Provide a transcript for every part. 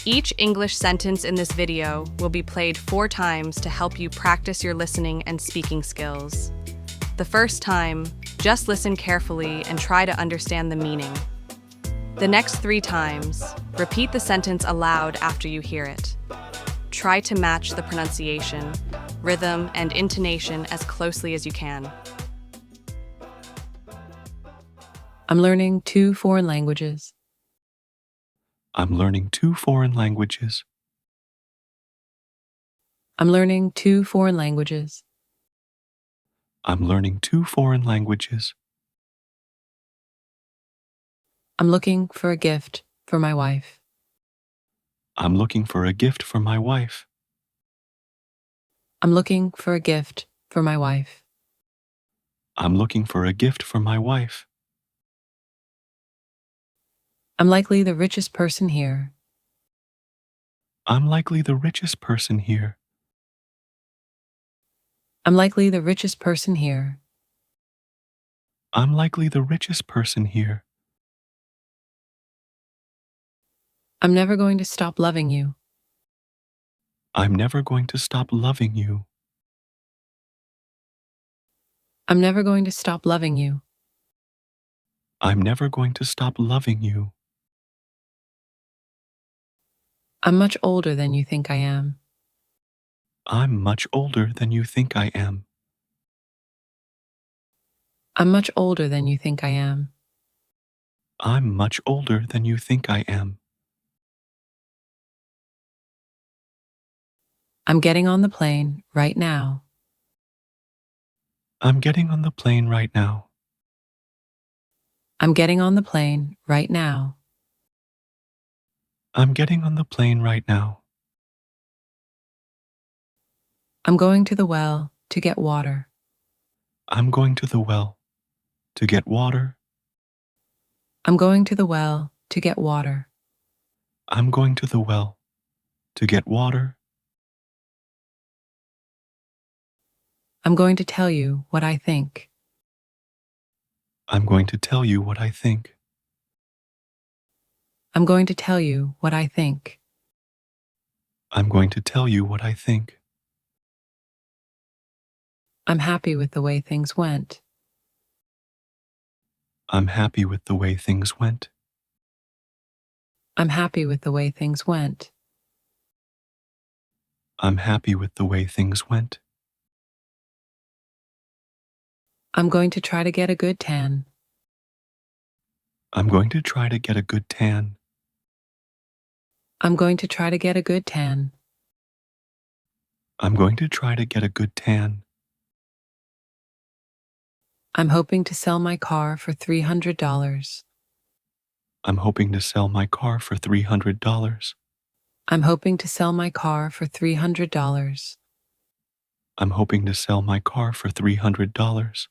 Each English sentence in this video will be played 4 times to help you practice your listening and speaking skills. The first time, just listen carefully and try to understand the meaning. The next 3 times, repeat the sentence aloud after you hear it. Try to match the pronunciation, rhythm, and intonation as closely as you can. I'm learning 2 foreign languages. I'm learning 2 foreign languages. I'm learning 2 foreign languages. I'm learning 2 foreign languages. I'm looking for a gift for my wife. I'm looking for a gift for my wife. I'm looking for a gift for my wife. I'm looking for a gift for my wife. I'm likely the richest person here. I'm likely the richest person here. I'm likely the richest person here. I'm likely the richest person here. I'm never going to stop loving you. I'm never going to stop loving you. I'm never going to stop loving you. I'm never going to stop loving you. I'm much older than you think I am. I'm much older than you think I am. I'm much older than you think I am. I'm much older than you think I am. I'm getting on the plane right now. I'm getting on the plane right now. I'm getting on the plane right now. I'm getting on the plane right now. I'm going to the well to get water. I'm going to the well to get water. I'm going to the well to get water. I'm going to the well to get water. I'm going to tell you what I think. I'm going to tell you what I think. I'm going to tell you what I think. I'm going to tell you what I think. I'm happy with the way things went. I'm happy with the way things went. I'm happy with the way things went. I'm happy with the way things went. I'm going to try to get a good tan. I'm going to try to get a good tan. I'm going to try to get a good tan. I'm going to try to get a good tan. I'm hoping to sell my car for $300. I'm hoping to sell my car for $300. I'm hoping to sell my car for $300. I'm hoping to sell my car for $300.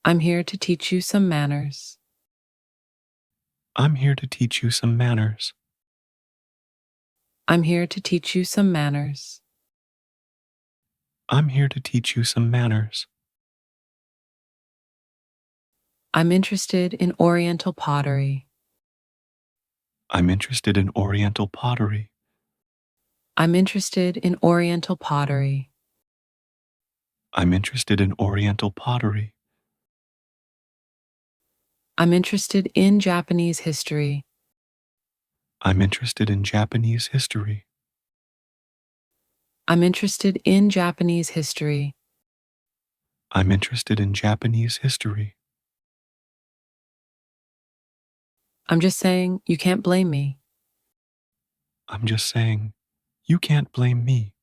I'm here to teach you some manners. I'm here to teach you some manners. I'm here to teach you some manners. I'm here to teach you some manners. I'm interested in Oriental pottery. I'm interested in Oriental pottery. I'm interested in Oriental pottery. I'm interested in Oriental pottery. I'm interested in Japanese history. I'm interested in Japanese history. I'm interested in Japanese history. I'm interested in Japanese history. I'm just saying you can't blame me. I'm just saying, you can't blame me.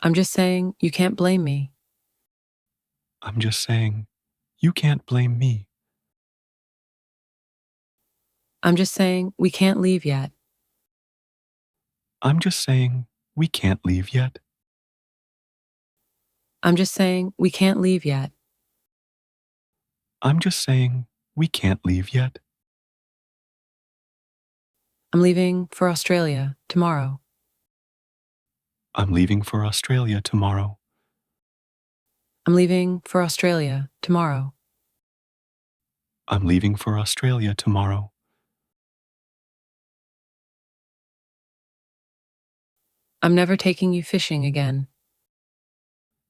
I'm just saying you can't blame me. I'm just saying, you can't blame me. I'm just saying we can't leave yet. I'm just saying, we can't leave yet. I'm just saying we can't leave yet. I'm just saying, we can't leave yet. I'm leaving for Australia tomorrow. I'm leaving for Australia tomorrow. I'm leaving for Australia tomorrow. I'm leaving for Australia tomorrow. I'm never taking you fishing again.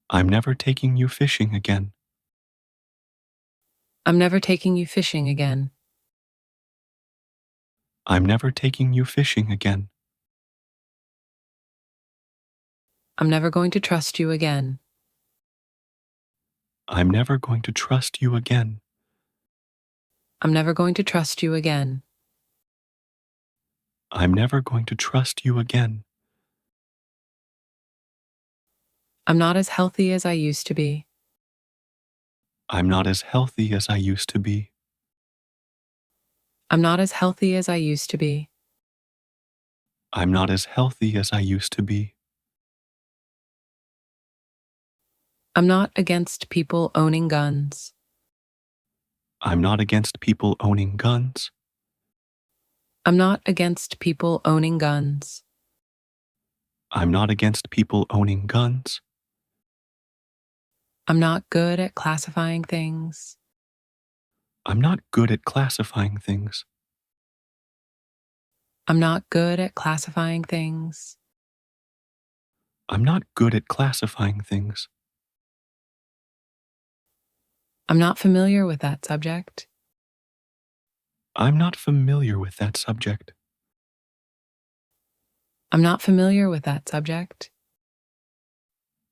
I'm never taking you fishing again. I'm never taking you fishing again. I'm never taking you fishing again. I'm never going to trust you again. I'm never going to trust you again. I'm never going to trust you again. I'm never going to trust you again. I'm not as healthy as I used to be. I'm not as healthy as I used to be. I'm not as healthy as I used to be. I'm not as healthy as I used to be. I'm not against people owning guns. I'm not against people owning guns. I'm not against people owning guns. I'm not against people owning guns. I'm not good at classifying things. I'm not good at classifying things. I'm not good at classifying things. I'm not good at classifying things. I'm not familiar with that subject. I'm not familiar with that subject. I'm not familiar with that subject.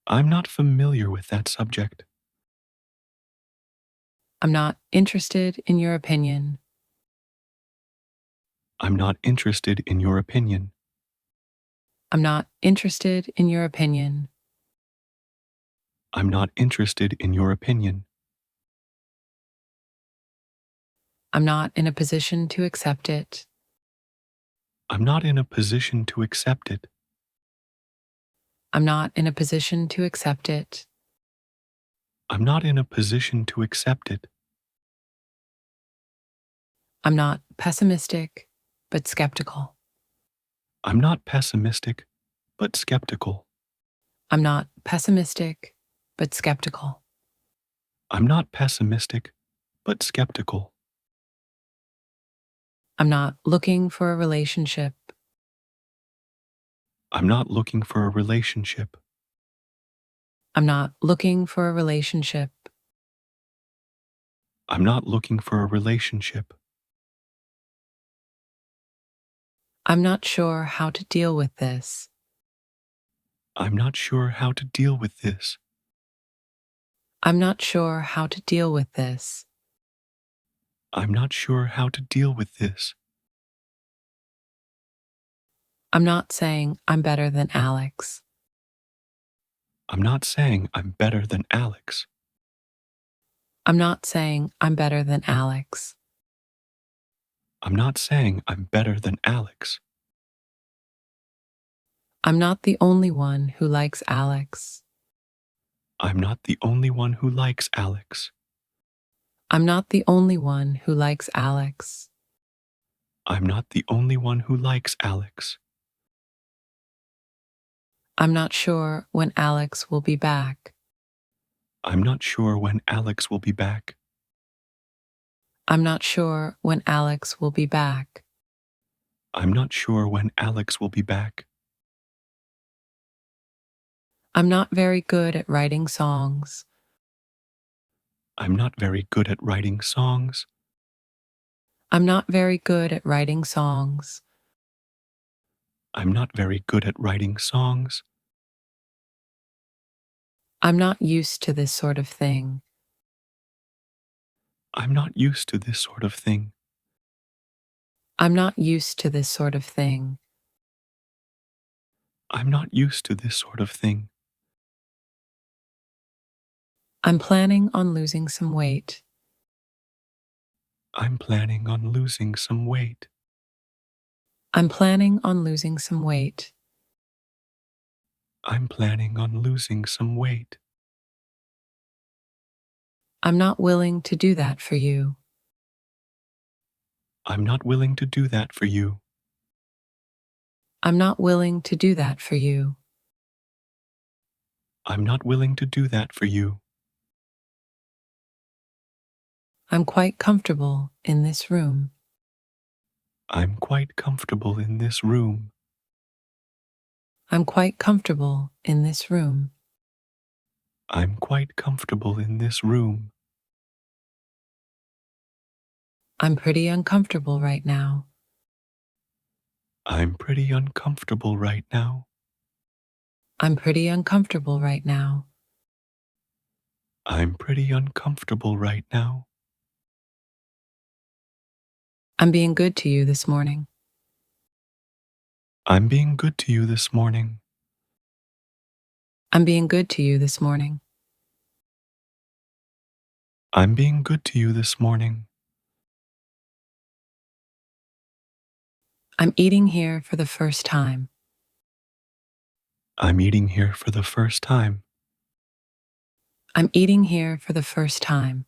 I'm not familiar with that subject. I'm not interested in your opinion. I'm not interested in your opinion. I'm not interested in your opinion. I'm not interested in your opinion. I'm not in a position to accept it. I'm not in a position to accept it. I'm not in a position to accept it. I'm not in a position to accept it. I'm not pessimistic, but skeptical. I'm not pessimistic, but skeptical. I'm not pessimistic, but skeptical. I'm not pessimistic, but skeptical. I'm not looking for a relationship. I'm not looking for a relationship. I'm not looking for a relationship. I'm not looking for a relationship. I'm not sure how to deal with this. I'm not sure how to deal with this. I'm not sure how to deal with this. I'm not sure how to deal with this. I'm not saying I'm better than Alex. I'm not saying I'm better than Alex. I'm not saying I'm better than Alex. I'm not saying I'm better than Alex. I'm not the only one who likes Alex. I'm not the only one who likes Alex. I'm not the only one who likes Alex. I'm not the only one who likes Alex. I'm not sure when Alex will be back. I'm not sure when Alex will be back. I'm not sure when Alex will be back. I'm not sure when Alex will be back. I'm not very good at writing songs. I'm not very good at writing songs. I'm not very good at writing songs. I'm not very good at writing songs. I'm not used to this sort of thing. I'm not used to this sort of thing. I'm not used to this sort of thing. I'm not used to this sort of thing. I'm planning on losing some weight. I'm planning on losing some weight. I'm planning on losing some weight. I'm planning on losing some weight. I'm not willing to do that for you. I'm not willing to do that for you. I'm not willing to do that for you. I'm not willing to do that for you. I'm quite comfortable in this room. I'm quite comfortable in this room. I'm quite comfortable in this room. I'm quite comfortable in this room. I'm pretty uncomfortable right now. I'm pretty uncomfortable right now. I'm pretty uncomfortable right now. I'm pretty uncomfortable right now. I'm being good to you this morning. I'm being good to you this morning. I'm being good to you this morning. I'm being good to you this morning. I'm eating here for the first time. I'm eating here for the first time. I'm eating here for the first time.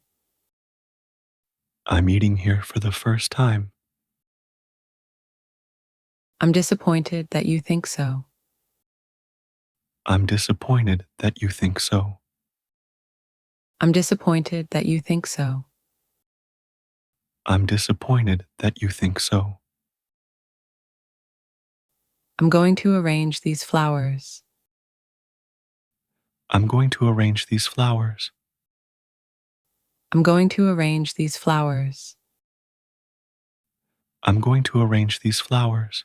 I'm eating here for the first time. I'm disappointed that you think so. I'm disappointed that you think so. I'm disappointed that you think so. I'm disappointed that you think so. I'm going to arrange these flowers. I'm going to arrange these flowers. I'm going to arrange these flowers. I'm going to arrange these flowers.